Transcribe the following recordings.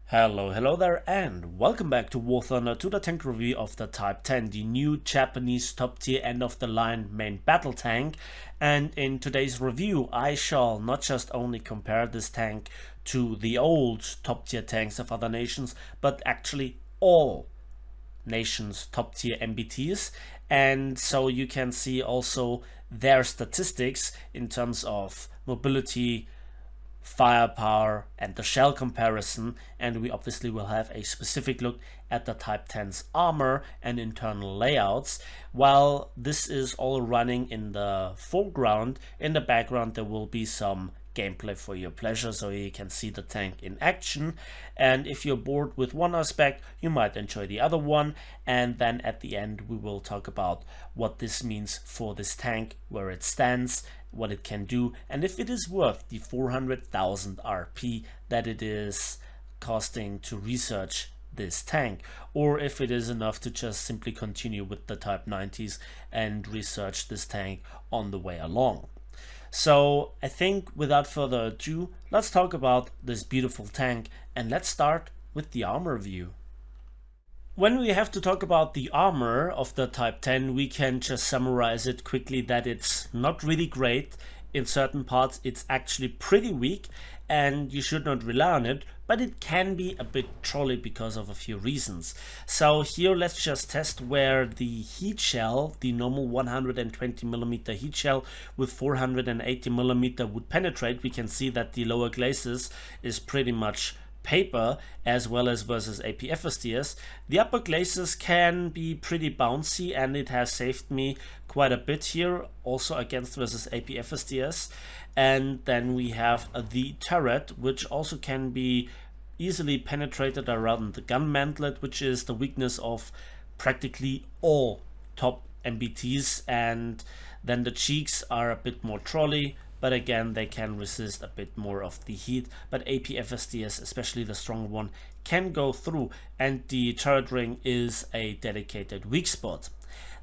Hello there, and welcome back to War Thunder, to the tank review of the Type 10, the new Japanese top tier end of the line main battle tank. And in today's review I shall not just only compare this tank to the old top tier tanks of other nations, but actually all nations top tier MBTs, and so you can see also their statistics in terms of mobility, firepower, and the shell comparison. And we obviously will have a specific look at the Type 10's armor and internal layouts. While this is all running in the foreground, in the background there will be some gameplay for your pleasure, so you can see the tank in action, and if you're bored with one aspect you might enjoy the other one. And then at the end we will talk about what this means for this tank, where it stands, what it can do, and if it is worth the 400,000 RP that it is costing to research this tank, or if it is enough to just simply continue with the Type 90s and research this tank on the way along. So I think without further ado, let's talk about this beautiful tank, and let's start with the armor view. When we have to talk about the armor of the Type 10, we can just summarize it quickly that it's not really great. In certain parts it's actually pretty weak and you should not rely on it, but it can be a bit trolly because of a few reasons. So here let's just test where the heat shell, the normal 120mm heat shell with 480mm would penetrate. We can see that the lower glacis is pretty much paper, as well as versus APFSDS. The upper glacis can be pretty bouncy, and it has saved me quite a bit here, also against versus APFSDS. And then we have the turret, which also can be easily penetrated around the gun mantlet, which is the weakness of practically all top MBTs. And then the cheeks are a bit more trolley, but again they can resist a bit more of the heat, but APFSDS, especially the strong one, can go through, and the turret ring is a dedicated weak spot.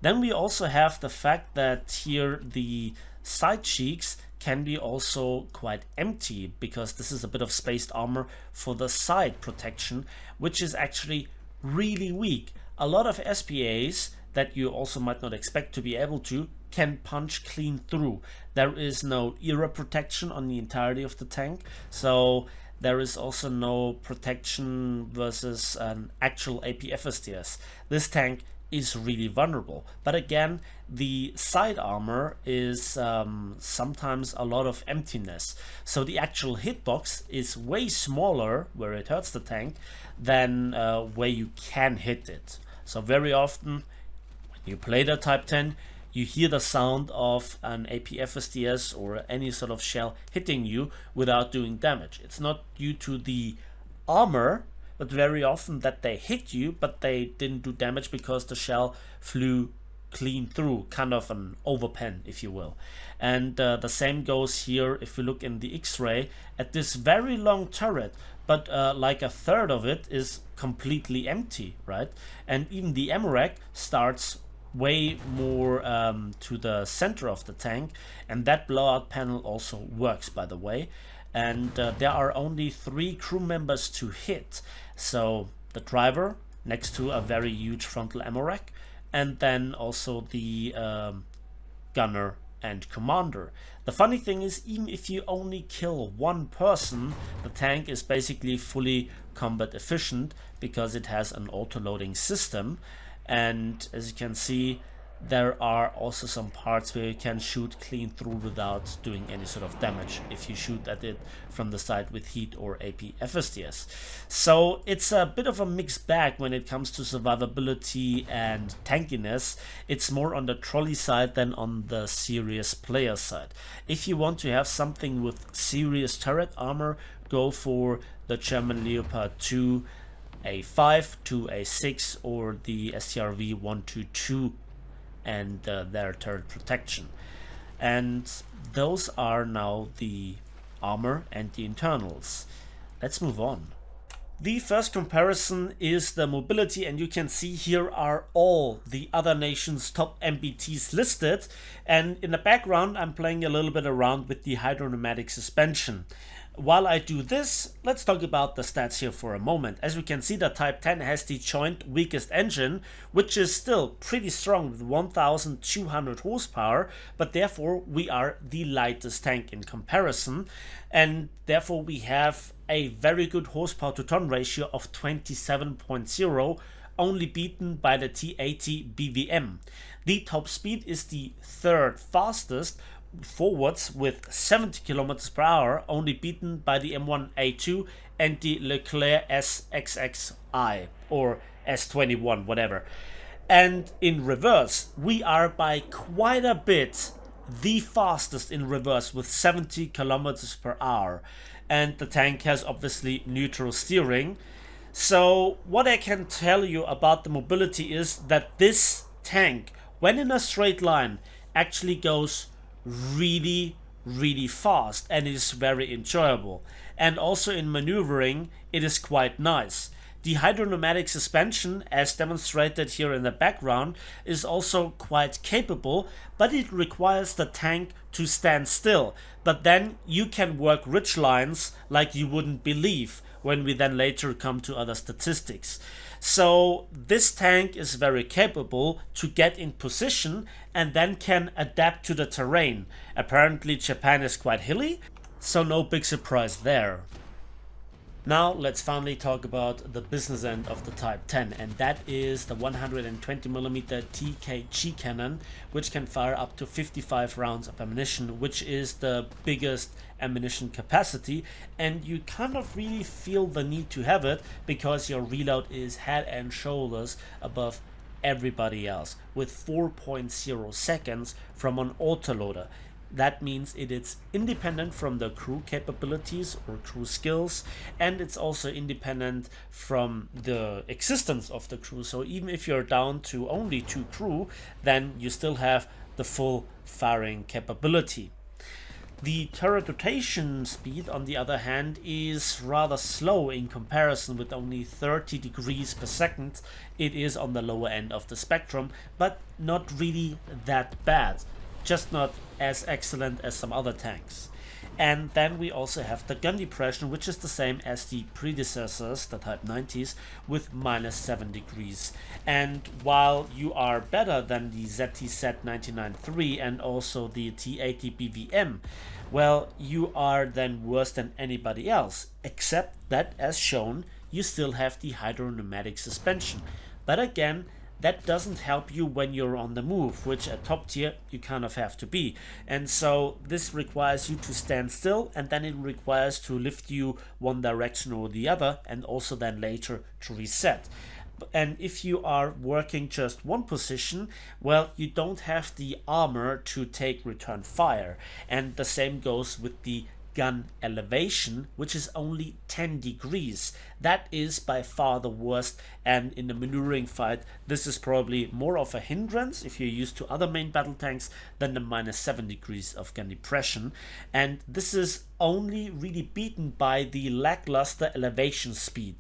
Then we also have the fact that here the side cheeks can be also quite empty, because this is a bit of spaced armor for the side protection, which is actually really weak. A lot of SPAs that you also might not expect to be able to can punch clean through. There is no era protection on the entirety of the tank, so there is also no protection versus an actual APFSDS. This tank is really vulnerable, but again the side armor is sometimes a lot of emptiness, so the actual hitbox is way smaller where it hurts the tank than where you can hit it. So very often when you play the Type 10, you hear the sound of an APFSDS or any sort of shell hitting you without doing damage. It's not due to the armor, but very often that they hit you but they didn't do damage because the shell flew clean through, kind of an overpen if you will. And the same goes here if you look in the X-ray at this very long turret, but like a third of it is completely empty, right? And even the ammo rack starts way more to the center of the tank, and that blowout panel also works, by the way. And there are only 3 crew members to hit, so the driver next to a very huge frontal ammo rack, and then also the gunner and commander. The funny thing is, even if you only kill one person, the tank is basically fully combat efficient because it has an auto-loading system. And as you can see, there are also some parts where you can shoot clean through without doing any sort of damage if you shoot at it from the side with heat or APFSDS. So it's a bit of a mixed bag when it comes to survivability and tankiness. It's more on the trolley side than on the serious player side. If you want to have something with serious turret armor, go for the German Leopard 2 A5 to A6 or the STRV 122 and their turret protection. And those are now the armor and the internals. Let's move on. The first comparison is the mobility, and you can see here are all the other nations' top MBTs listed, and in the background I'm playing a little bit around with the hydropneumatic suspension. While I do this, let's talk about the stats here for a moment. As we can see, the Type 10 has the joint weakest engine, which is still pretty strong with 1200 horsepower, but therefore we are the lightest tank in comparison, and therefore we have a very good horsepower to ton ratio of 27.0, only beaten by the T80 BVM. The top speed is the third fastest, forwards with 70 km per hour, only beaten by the M1A2 and the Leclerc SXXI or S21, whatever. And in reverse, we are by quite a bit the fastest in reverse with 70 km per hour. And the tank has obviously neutral steering. So what I can tell you about the mobility is that this tank, when in a straight line, actually goes really fast and it is very enjoyable. And also in maneuvering, it is quite nice. The hydropneumatic suspension, as demonstrated here in the background, is also quite capable, but it requires the tank to stand still. But then you can work ridge lines like you wouldn't believe when we then later come to other statistics. So this tank is very capable to get in position and then can adapt to the terrain. Apparently Japan is quite hilly, so no big surprise there. Now let's finally talk about the business end of the Type 10, and that is the 120mm TKG cannon, which can fire up to 55 rounds of ammunition, which is the biggest ammunition capacity, and you kind of really feel the need to have it because your reload is head and shoulders above everybody else with 4.0 seconds from an autoloader. That means it is independent from the crew capabilities or crew skills, and it's also independent from the existence of the crew. So even if you're down to only 2 crew, then you still have the full firing capability. The turret rotation speed, on the other hand, is rather slow in comparison with only 30 degrees per second. It is on the lower end of the spectrum, but not really that bad. Just not as excellent as some other tanks. And then we also have the gun depression, which is the same as the predecessors, the Type 90s, with -7 degrees. And while you are better than the ZTZ-99-3 and also the T80 BVM, well, you are then worse than anybody else, except that, as shown, you still have the hydropneumatic suspension. But again, that doesn't help you when you're on the move, which at top tier you kind of have to be. And so this requires you to stand still, and then it requires to lift you one direction or the other, and also then later to reset. And if you are working just one position, well, you don't have the armor to take return fire. And the same goes with the gun elevation, which is only 10 degrees. That is by far the worst, and in the maneuvering fight this is probably more of a hindrance if you're used to other main battle tanks than the -7 degrees of gun depression. And this is only really beaten by the lackluster elevation speed.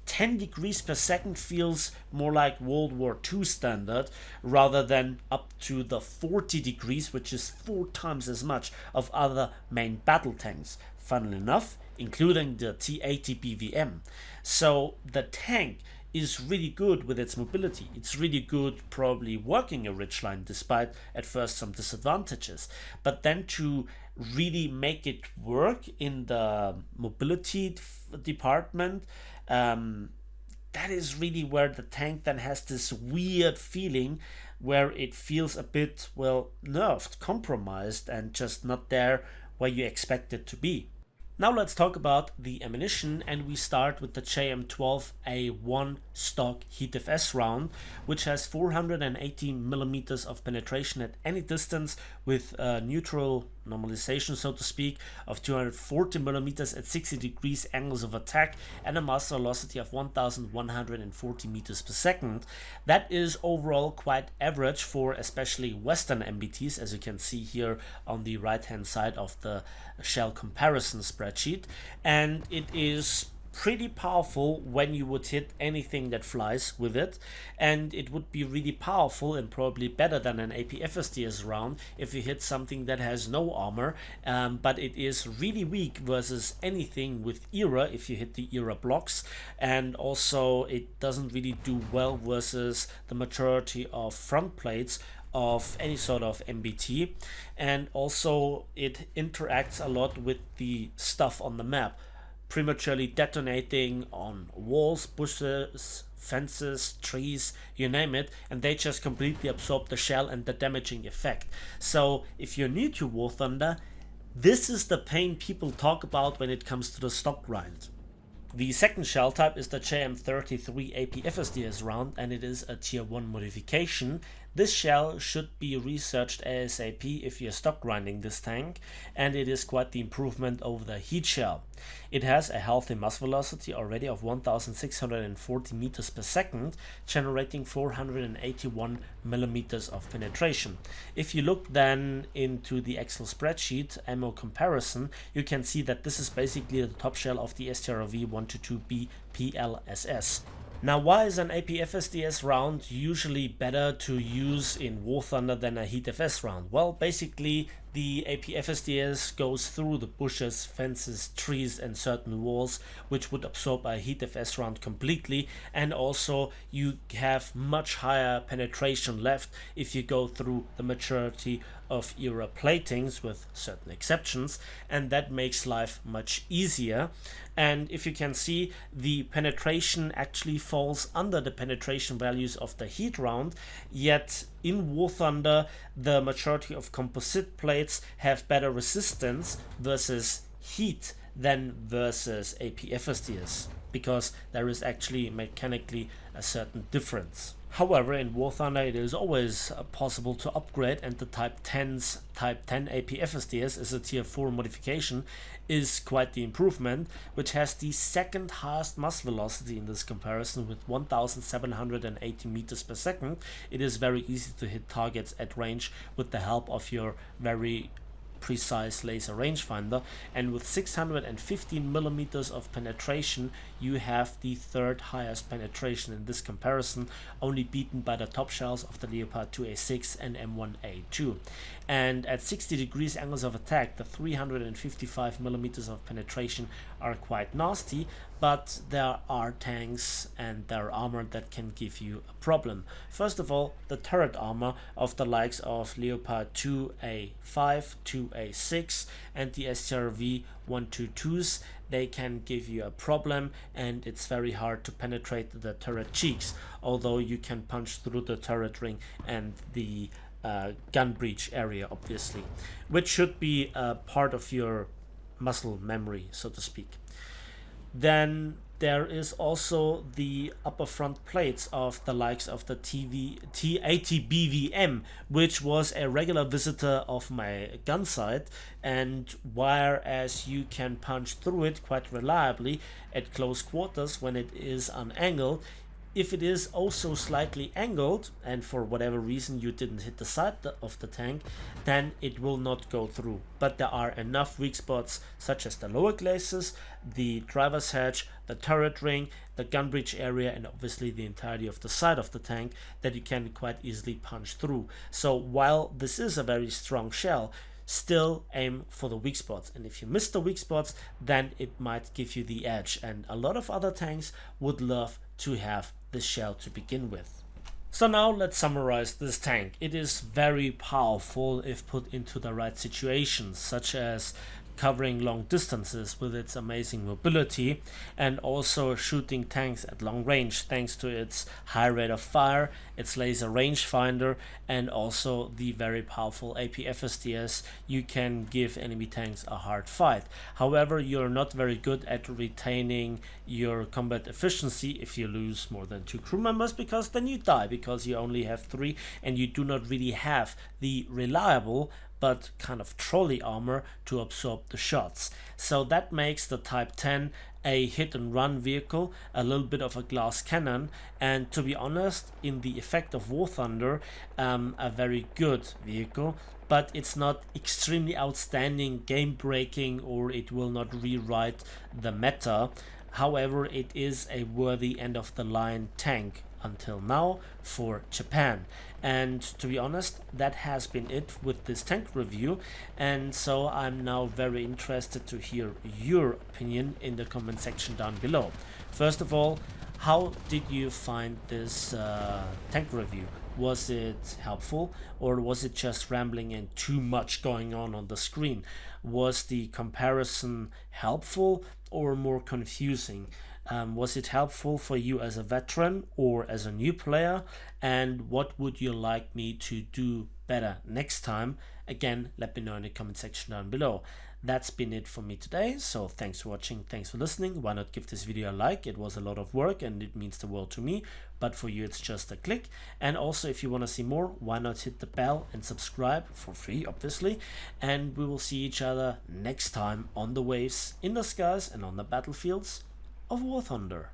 10 degrees per second feels more like World War II standard rather than up to the 40 degrees, which is 4 times as much of other main battle tanks, funnily enough, including the T80 BVM. So the tank is really good with its mobility. It's really good probably working a ridgeline despite at first some disadvantages. But then to really make it work in the mobility department, that is really where the tank then has this weird feeling where it feels a bit, well, nerfed, compromised, and just not there where you expect it to be. Now let's talk about the ammunition, and we start with the JM12A1 stock HEAT-FS round, which has 480mm of penetration at any distance with neutral normalization, so to speak, of 240mm at 60 degrees angles of attack and a master velocity of 1140 meters per second. That is overall quite average for especially Western MBTs, as you can see here on the right hand side of the shell comparison spreadsheet, and it is pretty powerful when you would hit anything that flies with it, and it would be really powerful and probably better than an APFSDS round if you hit something that has no armor, but it is really weak versus anything with era if you hit the era blocks, and also it doesn't really do well versus the majority of front plates of any sort of MBT, and also it interacts a lot with the stuff on the map, prematurely detonating on walls, bushes, fences, trees, you name it, and they just completely absorb the shell and the damaging effect. So if you're new to War Thunder, this is the pain people talk about when it comes to the stock grind. The second shell type is the JM33 APFSDS round, and it is a tier 1 modification. This shell should be researched ASAP if you're stock grinding this tank, and it is quite the improvement over the heat shell. It has a healthy mass velocity already of 1640 meters per second, generating 481 millimeters of penetration. If you look then into the Excel spreadsheet ammo comparison, you can see that this is basically the top shell of the STRV 122B PLSS. Now, why is an APFSDS round usually better to use in War Thunder than a Heat FS round? Well, basically the APFSDS goes through the bushes, fences, trees and certain walls, which would absorb a Heat FS round completely, and also you have much higher penetration left if you go through the majority of era platings with certain exceptions, and that makes life much easier. And if you can see, the penetration actually falls under the penetration values of the heat round, yet in War Thunder the majority of composite plates have better resistance versus heat than versus APFSDS, because there is actually mechanically a certain difference. However, in War Thunder it is always possible to upgrade, and the Type 10's Type 10 APFSDS is a tier 4 modification, is quite the improvement, which has the second highest mass velocity in this comparison with 1780 meters per second. It is very easy to hit targets at range with the help of your very precise laser rangefinder, and with 615 millimeters of penetration you have the third highest penetration in this comparison, only beaten by the top shells of the Leopard 2A6 and M1A2. And at 60 degrees angles of attack, the 355 millimeters of penetration are quite nasty, but there are tanks and their armor that can give you a problem. First of all, the turret armor of the likes of Leopard 2A5, 2A6 and the STRV 122s, they can give you a problem, and it's very hard to penetrate the turret cheeks, although you can punch through the turret ring and the gun breech area, obviously, which should be a part of your muscle memory, so to speak. Then there is also the upper front plates of the likes of the AT-BVM, which was a regular visitor of my gun sight, and whereas you can punch through it quite reliably at close quarters when it is unangled, if it is also slightly angled, and for whatever reason you didn't hit the side of the tank, then it will not go through. But there are enough weak spots, such as the lower glacis, the driver's hatch, the turret ring, the gun breech area, and obviously the entirety of the side of the tank, that you can quite easily punch through. So while this is a very strong shell, still aim for the weak spots, and if you miss the weak spots, then it might give you the edge, and a lot of other tanks would love to have this shell to begin with. So now let's summarize this tank. It is very powerful if put into the right situations, such as covering long distances with its amazing mobility, and also shooting tanks at long range thanks to its high rate of fire, its laser rangefinder, and also the very powerful APFSDS. You can give enemy tanks a hard fight. However, you're not very good at retaining your combat efficiency if you lose more than 2 crew members, because then you die, because you only have 3 and you do not really have the reliable but kind of trolley armor to absorb the shots. So that makes the Type 10 a hit and run vehicle, a little bit of a glass cannon, and to be honest, in the effect of War Thunder, a very good vehicle, but it's not extremely outstanding, game breaking, or it will not rewrite the meta. However, it is a worthy end of the line tank until now for Japan. And to be honest, that has been it with this tank review, and so I'm now very interested to hear your opinion in the comment section down below. First of all, how did you find this tank review? Was it helpful, or was it just rambling and too much going on the screen? Was the comparison helpful or more confusing? Was it helpful for you as a veteran or as a new player? And what would you like me to do better next time? Again, let me know in the comment section down below. That's been it for me today, so thanks for watching, thanks for listening. Why not give this video a like? It was a lot of work and it means the world to me, but for you it's just a click. And also, if you want to see more, why not hit the bell and subscribe for free, obviously. And we will see each other next time on the waves, in the skies, and on the battlefields of War Thunder.